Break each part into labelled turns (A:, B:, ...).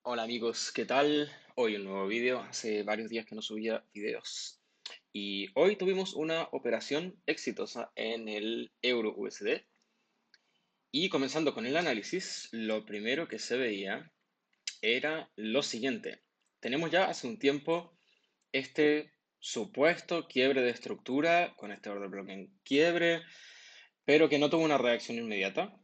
A: Hola amigos, ¿qué tal? Hoy un nuevo vídeo. Hace varios días que no subía videos. Y hoy tuvimos una operación exitosa en el euro USD. Y comenzando con el análisis, lo primero que se veía era lo siguiente. Tenemos ya hace un tiempo este supuesto quiebre de estructura con este order block en quiebre, pero que no tuvo una reacción inmediata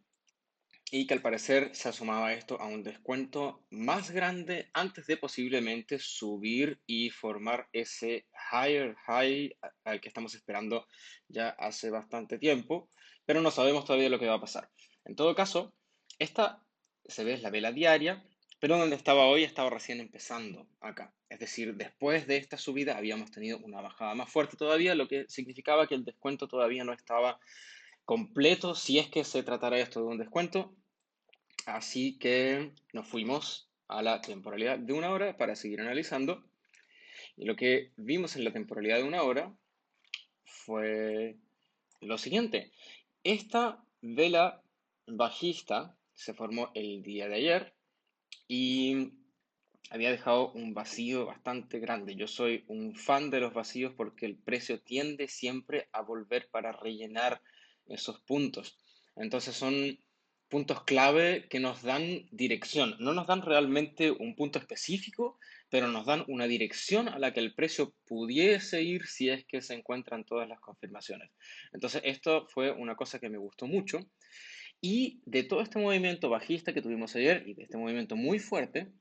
A: y que al parecer se asomaba esto a un descuento más grande antes de posiblemente subir y formar ese higher high al que estamos esperando ya hace bastante tiempo, pero no sabemos todavía lo que va a pasar. En todo caso, esta se ve es la vela diaria, pero donde estaba hoy estaba recién empezando acá. Es decir, después de esta subida habíamos tenido una bajada más fuerte todavía, lo que significaba que el descuento todavía no estaba completo si es que se tratara esto de un descuento. Así que nos fuimos a la temporalidad de una hora para seguir analizando. Y lo que vimos en la temporalidad de una hora fue lo siguiente. Esta vela bajista se formó el día de ayer y había dejado un vacío bastante grande. Yo soy un fan de los vacíos porque el precio tiende siempre a volver para rellenar esos puntos. Entonces son puntos clave que nos dan dirección. No nos dan realmente un punto específico, pero nos dan una dirección a la que el precio pudiese ir si es que se encuentran todas las confirmaciones. Entonces esto fue una cosa que me gustó mucho. Y de todo este movimiento bajista que tuvimos ayer y de este movimiento muy fuerte,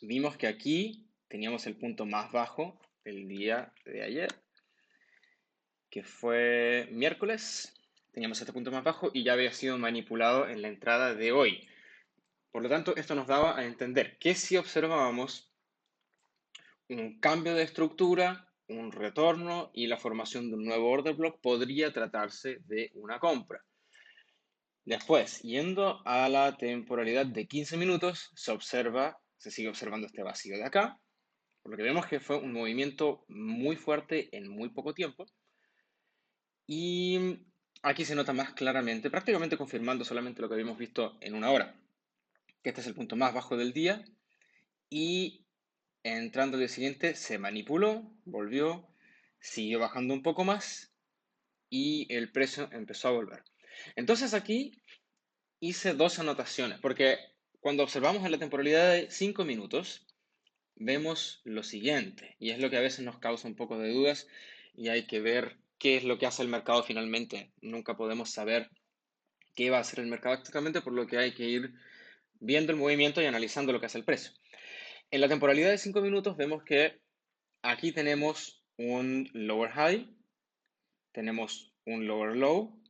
A: vimos que aquí teníamos el punto más bajo del día de ayer, que fue miércoles. Teníamos este punto más bajo y ya había sido manipulado en la entrada de hoy. Por lo tanto, esto nos daba a entender que si observábamos un cambio de estructura, un retorno y la formación de un nuevo order block, podría tratarse de una compra. Después, yendo a la temporalidad de 15 minutos, se sigue observando este vacío de acá, por lo que vemos que fue un movimiento muy fuerte en muy poco tiempo. Y aquí se nota más claramente, prácticamente confirmando solamente lo que habíamos visto en una hora, que este es el punto más bajo del día. Y entrando al día siguiente se manipuló, volvió, siguió bajando un poco más y el precio empezó a volver. Entonces aquí hice dos anotaciones, porque cuando observamos en la temporalidad de 5 minutos, vemos lo siguiente, y es lo que a veces nos causa un poco de dudas y hay que ver qué es lo que hace el mercado finalmente. Nunca podemos saber qué va a hacer el mercado exactamente, por lo que hay que ir viendo el movimiento y analizando lo que hace el precio. En la temporalidad de 5 minutos vemos que aquí tenemos un lower high, tenemos un lower low,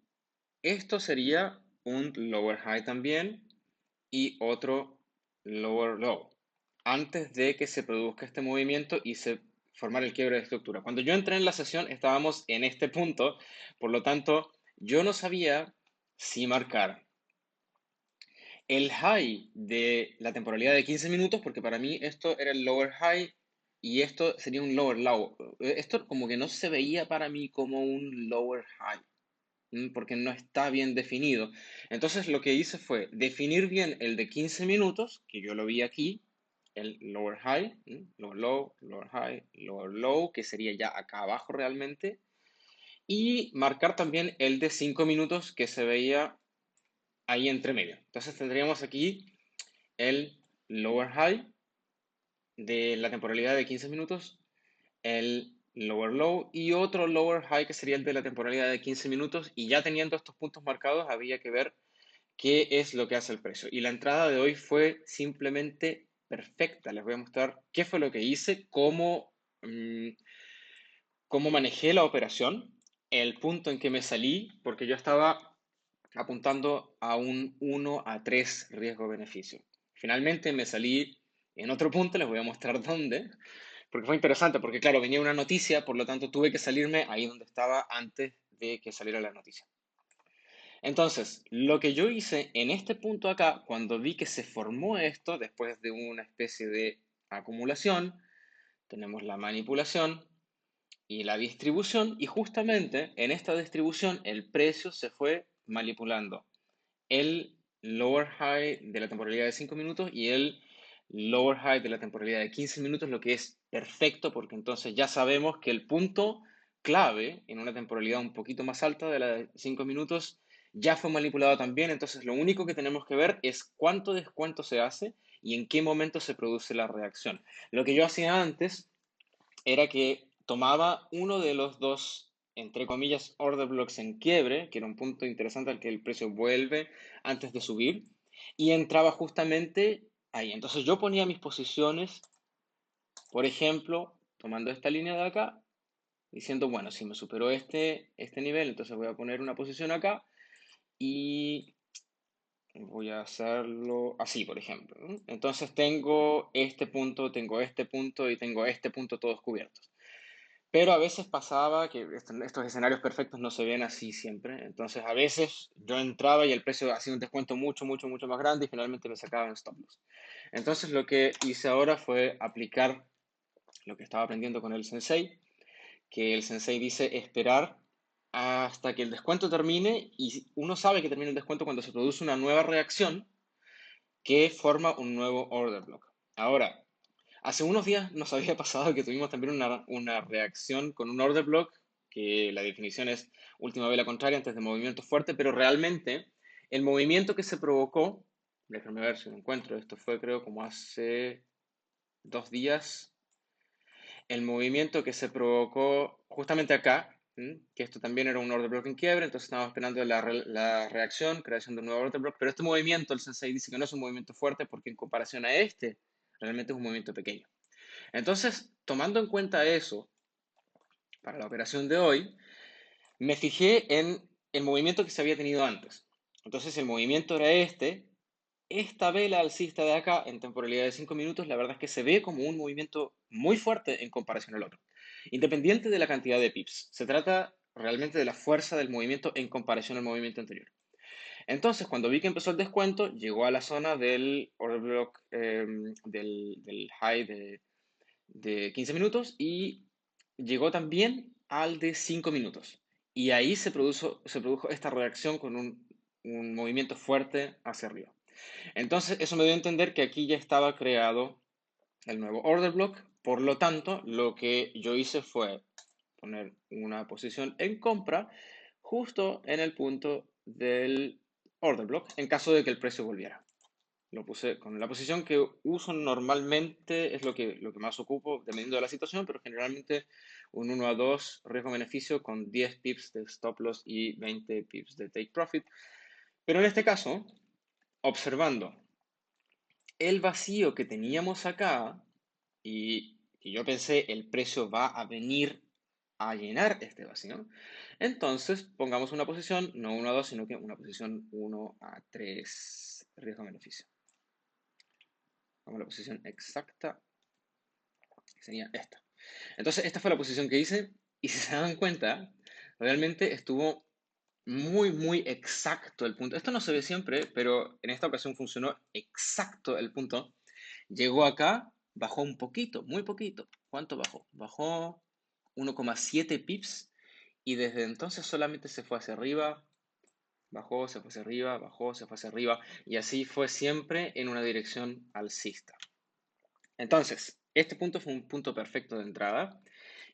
A: esto sería un lower high también y otro lower low, antes de que se produzca este movimiento y se formara el quiebre de estructura. Cuando yo entré en la sesión estábamos en este punto, por lo tanto, yo no sabía si marcar el high de la temporalidad de 15 minutos, porque para mí esto era el lower high y esto sería un lower low. Esto como que no se veía para mí como un lower high, porque no está bien definido. Entonces lo que hice fue definir bien el de 15 minutos, que yo lo vi aquí, el lower high, lower low, lower high, lower low, que sería ya acá abajo realmente, y marcar también el de 5 minutos que se veía ahí entre medio. Entonces tendríamos aquí el lower high de la temporalidad de 15 minutos, el lower low y otro lower high que sería el de la temporalidad de 15 minutos y ya teniendo estos puntos marcados había que ver qué es lo que hace el precio. Y la entrada de hoy fue simplemente perfecta. Les voy a mostrar qué fue lo que hice, cómo manejé la operación, el punto en que me salí, porque yo estaba apuntando a un 1-3 riesgo-beneficio. Finalmente me salí en otro punto, les voy a mostrar dónde, porque fue interesante, porque claro, venía una noticia, por lo tanto tuve que salirme ahí donde estaba antes de que saliera la noticia. Entonces, lo que yo hice en este punto acá, cuando vi que se formó esto, después de una especie de acumulación, tenemos la manipulación y la distribución, y justamente en esta distribución el precio se fue manipulando el lower high de la temporalidad de 5 minutos y el lower high de la temporalidad de 15 minutos, lo que es perfecto porque entonces ya sabemos que el punto clave en una temporalidad un poquito más alta de la de 5 minutos ya fue manipulado también, entonces lo único que tenemos que ver es cuánto descuento se hace y en qué momento se produce la reacción. Lo que yo hacía antes era que tomaba uno de los dos, entre comillas, order blocks en quiebre, que era un punto interesante al que el precio vuelve antes de subir, y entraba justamente ahí. Entonces yo ponía mis posiciones, por ejemplo, tomando esta línea de acá, diciendo, bueno, si me superó este nivel, entonces voy a poner una posición acá y voy a hacerlo así, por ejemplo, ¿no? Entonces tengo este punto y tengo este punto todos cubiertos. Pero a veces pasaba que estos escenarios perfectos no se ven así siempre. Entonces, a veces yo entraba y el precio hacía un descuento mucho, mucho, mucho más grande y finalmente me sacaban stop loss. Entonces, lo que hice ahora fue aplicar lo que estaba aprendiendo con el sensei, que el sensei dice esperar hasta que el descuento termine y uno sabe que termina el descuento cuando se produce una nueva reacción que forma un nuevo order block. Ahora, hace unos días nos había pasado que tuvimos también una reacción con un order block, que la definición es última vela contraria antes de movimiento fuerte, pero realmente el movimiento que se provocó, déjame ver si lo encuentro, esto fue creo como hace 2 días, el movimiento que se provocó justamente acá, que esto también era un order block en quiebre, entonces estábamos esperando la reacción, creación de un nuevo order block, pero este movimiento, el sensei dice que no es un movimiento fuerte porque en comparación a este, realmente es un movimiento pequeño. Entonces, tomando en cuenta eso, para la operación de hoy, me fijé en el movimiento que se había tenido antes. Entonces, el movimiento era esta vela alcista de acá, en temporalidad de 5 minutos, la verdad es que se ve como un movimiento muy fuerte en comparación al otro. Independiente de la cantidad de pips, se trata realmente de la fuerza del movimiento en comparación al movimiento anterior. Entonces, cuando vi que empezó el descuento, llegó a la zona del order block, del high de 15 minutos y llegó también al de 5 minutos. Y ahí se produjo esta reacción con un movimiento fuerte hacia arriba. Entonces, eso me dio a entender que aquí ya estaba creado el nuevo order block. Por lo tanto, lo que yo hice fue poner una posición en compra justo en el punto del order block en caso de que el precio volviera. Lo puse con la posición que uso normalmente, es lo que más ocupo dependiendo de la situación, pero generalmente un 1 a 2 riesgo-beneficio con 10 pips de stop loss y 20 pips de take profit. Pero en este caso, observando el vacío que teníamos acá y que yo pensé el precio va a venir a llenar este vacío, entonces pongamos una posición, no 1 a 2, sino que una posición 1 a 3 riesgo-beneficio. Vamos a la posición exacta, que sería esta. Entonces, esta fue la posición que hice y si se dan cuenta, realmente estuvo muy, muy exacto el punto. Esto no se ve siempre, pero en esta ocasión funcionó exacto el punto. Llegó acá, bajó un poquito, muy poquito. ¿Cuánto bajó? Bajó 1,7 pips y desde entonces solamente se fue hacia arriba, bajó, se fue hacia arriba, bajó, se fue hacia arriba y así fue siempre en una dirección alcista. Entonces, este punto fue un punto perfecto de entrada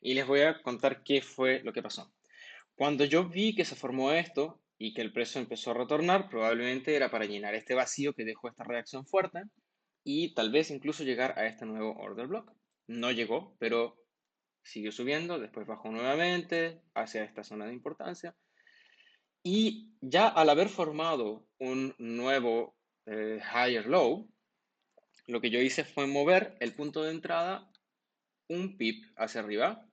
A: y les voy a contar qué fue lo que pasó. Cuando yo vi que se formó esto y que el precio empezó a retornar, probablemente era para llenar este vacío que dejó esta reacción fuerte y tal vez incluso llegar a este nuevo order block. No llegó, pero siguió subiendo, después bajó nuevamente hacia esta zona de importancia y ya al haber formado un nuevo higher low, lo que yo hice fue mover el punto de entrada un pip hacia arriba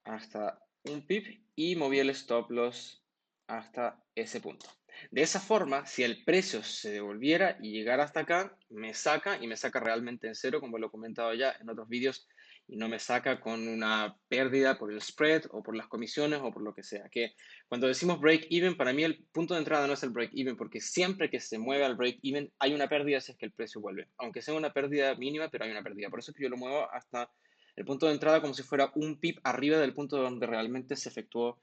A: hasta un pip y moví el stop loss hasta ese punto. De esa forma, si el precio se devolviera y llegara hasta acá, me saca y me saca realmente en cero, como lo he comentado ya en otros vídeos, y no me saca con una pérdida por el spread o por las comisiones o por lo que sea. Que cuando decimos break even, para mí el punto de entrada no es el break even, porque siempre que se mueve al break even hay una pérdida si es que el precio vuelve. Aunque sea una pérdida mínima, pero hay una pérdida. Por eso es que yo lo muevo hasta el punto de entrada como si fuera un pip arriba del punto donde realmente se efectuó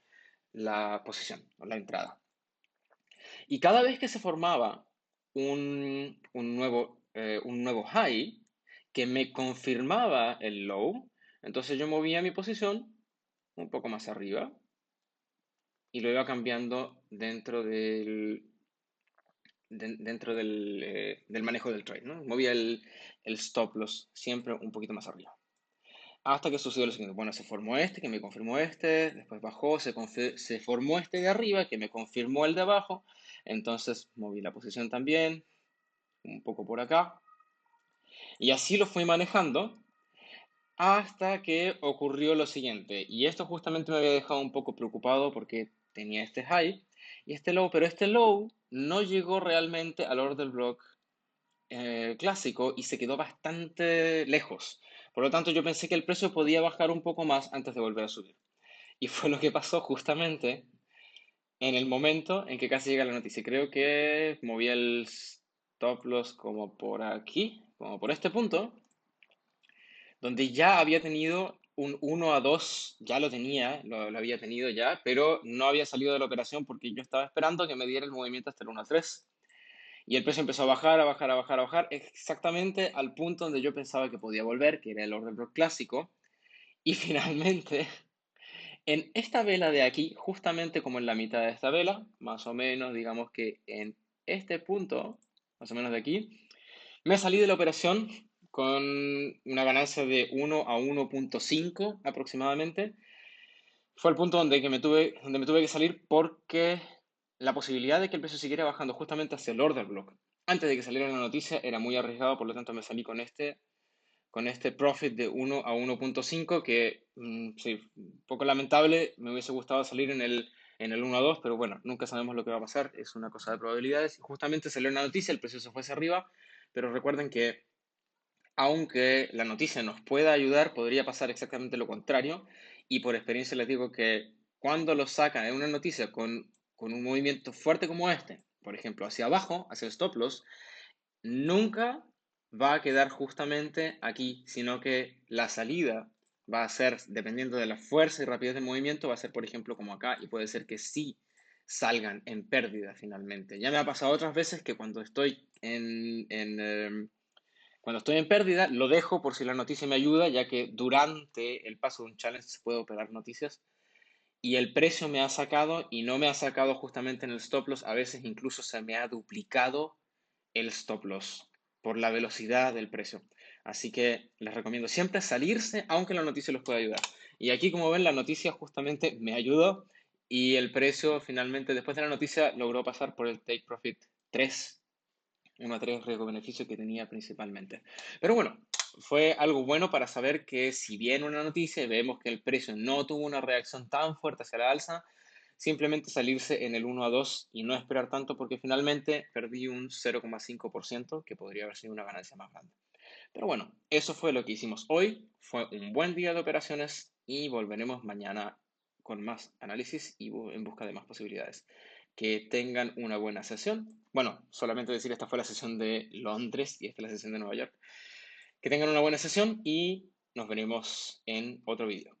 A: la posición o la entrada. Y cada vez que se formaba un nuevo high que me confirmaba el low. Entonces yo movía mi posición un poco más arriba y lo iba cambiando dentro del manejo del trade, ¿no? Movía el stop loss siempre un poquito más arriba. Hasta que sucedió lo siguiente. Bueno, se formó este, que me confirmó este, después bajó, se formó este de arriba, que me confirmó el de abajo. Entonces moví la posición también, un poco por acá. Y así lo fui manejando hasta que ocurrió lo siguiente. Y esto justamente me había dejado un poco preocupado porque tenía este high y este low, pero este low no llegó realmente al order block clásico y se quedó bastante lejos. Por lo tanto, yo pensé que el precio podía bajar un poco más antes de volver a subir. Y fue lo que pasó justamente en el momento en que casi llega la noticia. Creo que moví el stop loss como por aquí, como por este punto, donde ya había tenido un 1 a 2, ya lo tenía, lo había tenido ya, pero no había salido de la operación porque yo estaba esperando que me diera el movimiento hasta el 1 a 3. Y el precio empezó a bajar, a bajar, a bajar, a bajar, exactamente al punto donde yo pensaba que podía volver, que era el order block clásico. Y finalmente, en esta vela de aquí, justamente como en la mitad de esta vela, más o menos, digamos que en este punto, más o menos de aquí, me salí de la operación con una ganancia de 1 a 1,5 aproximadamente. Fue el punto donde me tuve que salir porque la posibilidad de que el precio siguiera bajando justamente hacia el order block antes de que saliera la noticia era muy arriesgado, por lo tanto me salí con este profit de 1 a 1,5 que sí, un poco lamentable, me hubiese gustado salir en el 1 a 2, pero bueno, nunca sabemos lo que va a pasar, es una cosa de probabilidades. Justamente salió la noticia, el precio se fue hacia arriba, pero recuerden que aunque la noticia nos pueda ayudar, podría pasar exactamente lo contrario. Y por experiencia les digo que cuando lo sacan en una noticia con un movimiento fuerte como este, por ejemplo, hacia abajo, hacia el stop loss, nunca va a quedar justamente aquí, sino que la salida va a ser, dependiendo de la fuerza y rapidez del movimiento, va a ser, por ejemplo, como acá, y puede ser que sí salgan en pérdida finalmente. Ya me ha pasado otras veces que cuando estoy en pérdida, lo dejo por si la noticia me ayuda, ya que durante el paso de un challenge se puede operar noticias. Y el precio me ha sacado y no me ha sacado justamente en el stop loss. A veces incluso se me ha duplicado el stop loss por la velocidad del precio. Así que les recomiendo siempre salirse, aunque la noticia los pueda ayudar. Y aquí, como ven, la noticia justamente me ayudó y el precio finalmente, después de la noticia, logró pasar por el Take Profit 3, 1 a 3 riesgo-beneficio que tenía principalmente. Pero bueno, fue algo bueno para saber que si viene una noticia y vemos que el precio no tuvo una reacción tan fuerte hacia la alza, simplemente salirse en el 1 a 2 y no esperar tanto porque finalmente perdí un 0,5% que podría haber sido una ganancia más grande. Pero bueno, eso fue lo que hicimos hoy. Fue un buen día de operaciones y volveremos mañana con más análisis y en busca de más posibilidades. Que tengan una buena sesión. Bueno, solamente decir, esta fue la sesión de Londres y esta es la sesión de Nueva York. Que tengan una buena sesión y nos veremos en otro vídeo.